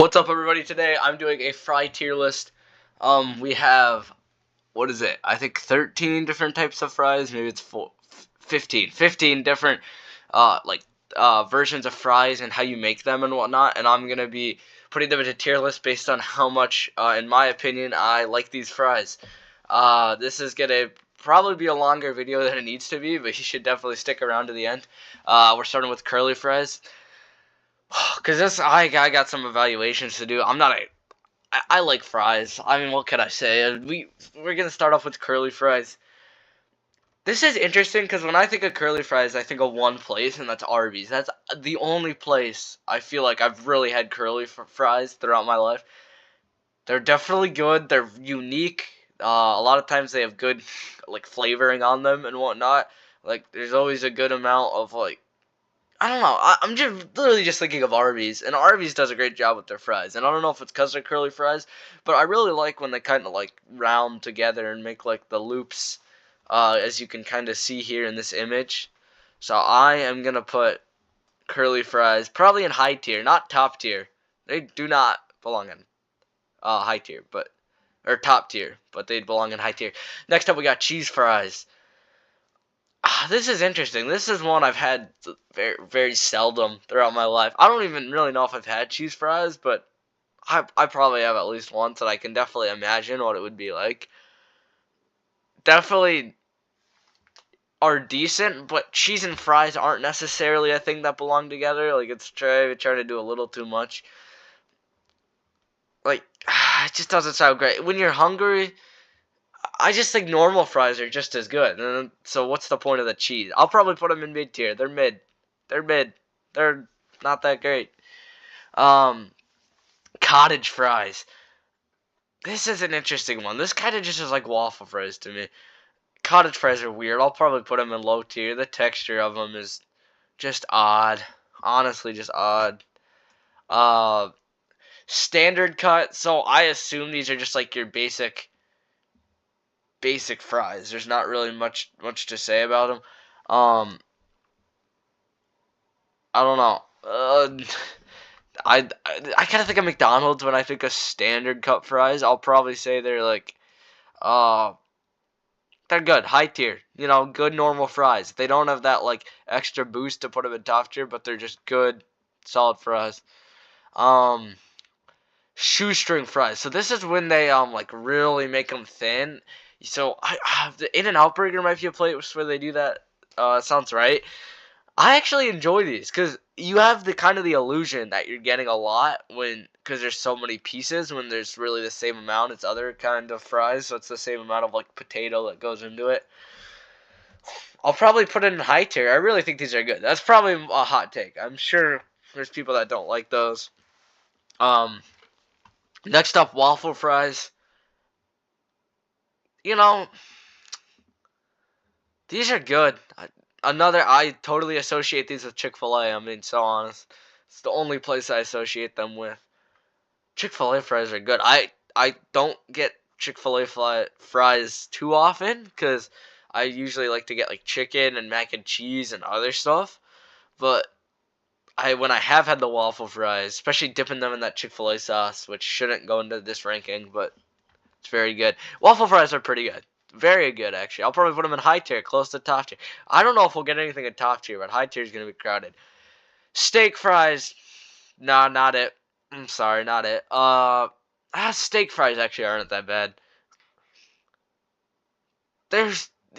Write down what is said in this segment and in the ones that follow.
What's up, everybody? Today I'm doing a fry tier list. We have, what is it? I think 13 different types of fries. Maybe it's 15 different versions of fries and how you make them and whatnot. And I'm gonna be putting them into tier list based on how much, in my opinion, I like these fries. This is gonna probably be a longer video than it needs to be, but you should definitely stick around to the end. We're starting with curly fries. Cause I got some evaluations to do. I like fries. I mean, what could I say? We're gonna start off with curly fries. This is interesting because when I think of curly fries, I think of one place, and that's Arby's. That's the only place I feel like I've really had curly fries throughout my life. They're definitely good. They're unique. A lot of times they have good like flavoring on them and whatnot. Like there's always a good amount of like I don't know. I'm just literally just thinking of Arby's, and Arby's does a great job with their fries. And I don't know if it's because they're curly fries, but I really like when they kind of like round together and make like the loops, as you can kind of see here in this image. So I am gonna put curly fries probably in high tier, not top tier. They do not belong in high tier, but or top tier, but they belong in high tier. Next up, we got cheese fries. This is interesting. This is one I've had very, very seldom throughout my life. I don't even really know if I've had cheese fries, but I probably have at least once, and I can definitely imagine what it would be like. Definitely are decent, but cheese and fries aren't necessarily a thing that belong together. Like, it's trying to do a little too much. Like, it just doesn't sound great. When you're hungry, I just think normal fries are just as good. And so what's the point of the cheese? I'll probably put them in mid tier. They're mid. They're mid. They're not that great. Um, Cottage fries. This is an interesting one. This kind of just is like waffle fries to me. Cottage fries are weird. I'll probably put them in low tier. The texture of them is just odd. Honestly, just odd. Uh, Standard cut. So I assume these are just like your basic fries. There's not really much to say about them. I don't know. I kind of think of McDonald's when I think of standard cup fries. I'll probably say they're like, uh, they're good, high tier. You know, good normal fries. They don't have that like extra boost to put them in top tier, but they're just good, solid fries. Um, Shoestring fries. So this is when they like really make them thin. So the In-N-Out Burger might be a place where they do that. Sounds right. I actually enjoy these because you have the kind of the illusion that you're getting a lot because there's so many pieces when there's really the same amount as other kind of fries, so it's the same amount of like potato that goes into it. I'll probably put it in high tier. I really think these are good. That's probably a hot take. I'm sure there's people that don't like those. Um, Next up, waffle fries. You know, these are good. I totally associate these with Chick-fil-A. I'm being so honest. It's the only place I associate them with. Chick-fil-A fries are good. I don't get Chick-fil-A fries too often because I usually like to get like chicken and mac and cheese and other stuff. But when I have had the waffle fries, especially dipping them in that Chick-fil-A sauce, which shouldn't go into this ranking, but it's very good. Waffle fries are pretty good. Very good, actually. I'll probably put them in high tier, close to top tier. I don't know if we'll get anything in top tier, but high tier is going to be crowded. Steak fries. Nah, not it. I'm sorry, not it. Steak fries actually aren't that bad.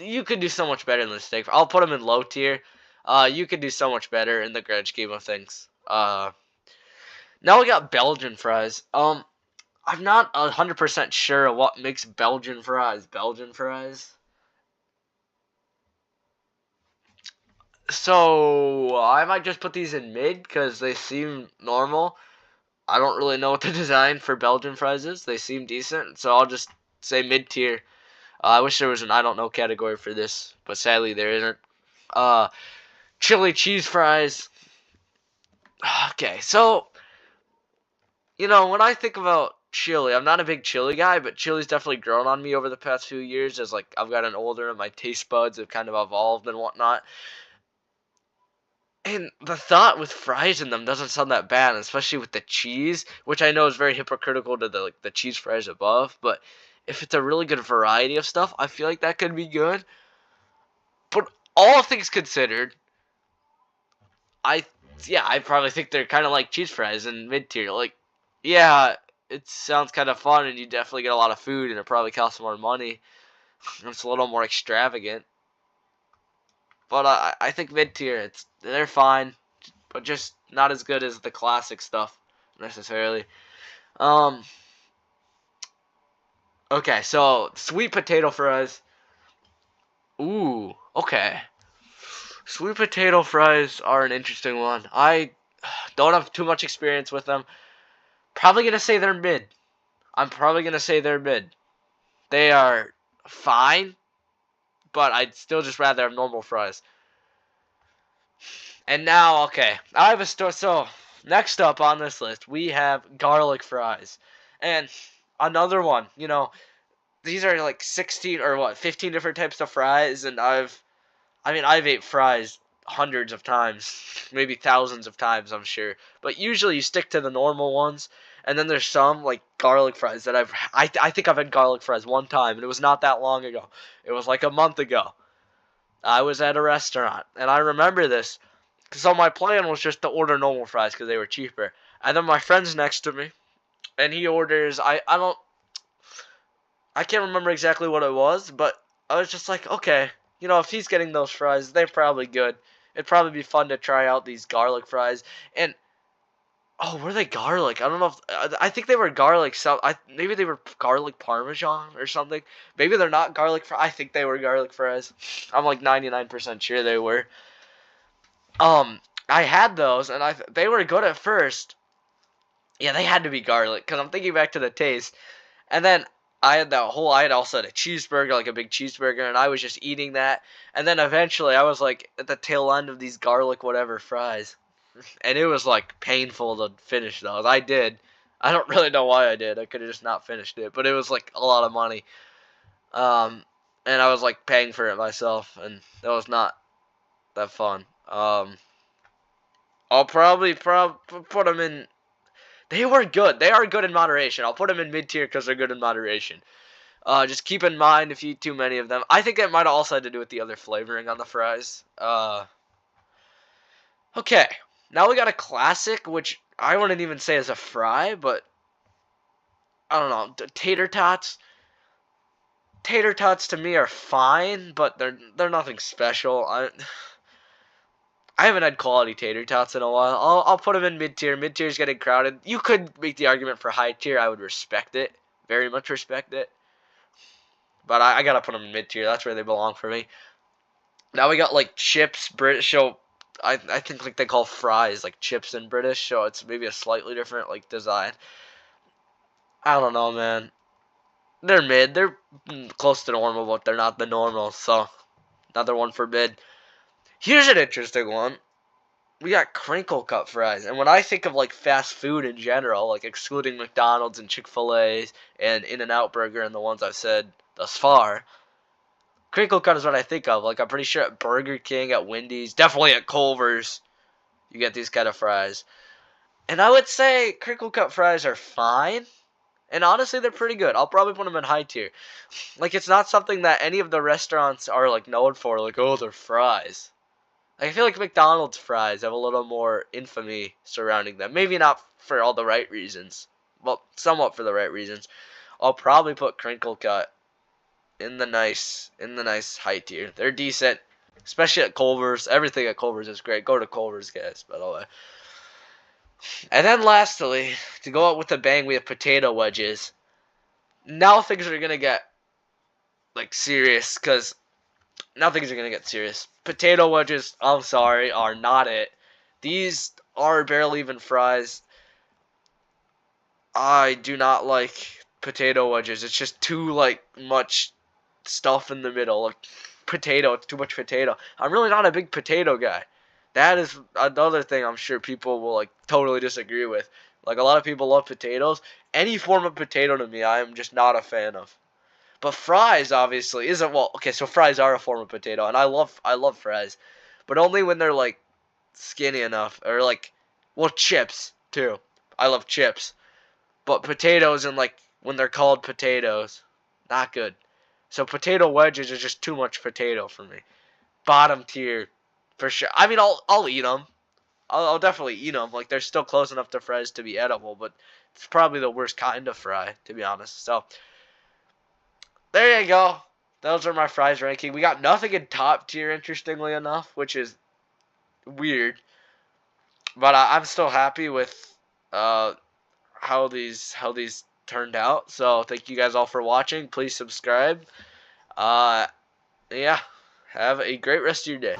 You could do so much better than the steak. I'll put them in low tier. You could do so much better in the grand scheme of things. Now we got Belgian fries. I'm not 100% sure what makes Belgian fries Belgian fries. So I might just put these in mid because they seem normal. I don't really know what the design for Belgian fries is. They seem decent, so I'll just say mid tier. I wish there was an I don't know category for this, but sadly there isn't. Chili cheese fries. Okay, so when I think about chili, I'm not a big chili guy, but chili's definitely grown on me over the past few years as like I've gotten older and my taste buds have kind of evolved and whatnot. And the thought with fries in them doesn't sound that bad, especially with the cheese, which I know is very hypocritical to the cheese fries above. But if it's a really good variety of stuff, I feel like that could be good. But all things considered, I yeah, I probably think they're kind of like cheese fries in mid tier. Like, yeah, it sounds kind of fun, and you definitely get a lot of food, and it probably costs more money. It's a little more extravagant. But I think mid tier, they're fine, but just not as good as the classic stuff necessarily. Um. Okay, so sweet potato fries. Ooh. Okay. Sweet potato fries are an interesting one. I don't have too much experience with them. Probably gonna say they're mid. I'm probably gonna say they're mid. They are fine, but I'd still just rather have normal fries. And now, okay, I have a store. So next up on this list, we have garlic fries, and another one. These are like 16 or what, 15 different types of fries, and I've ate fries hundreds of times, maybe thousands of times, I'm sure. But usually you stick to the normal ones, and then there's some like garlic fries that I think I've had garlic fries one time, and it was not that long ago. It was like a month ago. I was at a restaurant, and I remember this. So my plan was just to order normal fries because they were cheaper. And then my friend's next to me, and he orders. I can't remember exactly what it was, but I was just like, okay, if he's getting those fries, they're probably good. It'd probably be fun to try out these garlic fries. And oh, were they garlic? I don't know if I think they were garlic. So maybe they were garlic parmesan or something. Maybe they're not garlic fries. I think they were garlic fries. I'm like 99% sure they were. I had those, and they were good at first. Yeah, they had to be garlic because I'm thinking back to the taste. And then I had also had a cheeseburger, like a big cheeseburger, and I was just eating that. And then eventually I was like at the tail end of these garlic whatever fries. And it was like painful to finish those. I did. I don't really know why I did. I could have just not finished it, but it was like a lot of money. Um, and I was like paying for it myself, and that was not that fun. I'll probably put them in. They were good. They are good in moderation. I'll put them in mid tier because they're good in moderation. Just keep in mind if you eat too many of them. I think it might have also had to do with the other flavoring on the fries. Okay. Now we got a classic, which I wouldn't even say is a fry, but I don't know. Tater tots. Tater tots to me are fine, but they're nothing special. I haven't had quality tater tots in a while. I'll put them in mid tier. Mid tier is getting crowded. You could make the argument for high tier. I would respect it. Very much respect it. But I gotta put them in mid tier. That's where they belong for me. Now we got like chips, British. So I think like they call fries like chips in British. So it's maybe a slightly different like design. I don't know, man. They're mid. They're close to normal, but they're not the normal. So another one for mid. Here's an interesting one. We got crinkle cut fries. And when I think of like fast food in general, like excluding McDonald's and Chick-fil-A and In-N-Out Burger and the ones I've said thus far, crinkle cut is what I think of. Like I'm pretty sure at Burger King, at Wendy's, definitely at Culver's, you get these kind of fries. And I would say crinkle cut fries are fine. And honestly, they're pretty good. I'll probably put them in high tier. Like it's not something that any of the restaurants are like known for. Like, oh, they're fries. I feel like McDonald's fries have a little more infamy surrounding them. Maybe not for all the right reasons. Well, somewhat for the right reasons. I'll probably put crinkle cut in the nice high tier. They're decent, especially at Culver's. Everything at Culver's is great. Go to Culver's, guys, by the way. And then lastly, to go out with a bang, we have potato wedges. Now things are gonna get like serious, cause now things are gonna get serious. Potato wedges, I'm sorry, are not it. These are barely even fries. I do not like potato wedges. It's just too like much stuff in the middle. Like potato, it's too much potato. I'm really not a big potato guy. That is another thing I'm sure people will like totally disagree with. Like a lot of people love potatoes. Any form of potato to me, I am just not a fan of. But fries obviously isn't, well, okay, so fries are a form of potato, and I love fries, but only when they're like skinny enough, or like, well, chips too. I love chips, but potatoes and like when they're called potatoes, not good. So potato wedges are just too much potato for me. Bottom tier, for sure. I mean, I'll eat them. I'll definitely eat them. Like they're still close enough to fries to be edible, but it's probably the worst kind of fry, to be honest. So there you go. Those are my fries ranking. We got nothing in top tier, interestingly enough, which is weird. But I'm still happy with uh, how these turned out. So thank you guys all for watching. Please subscribe. Yeah, have a great rest of your day.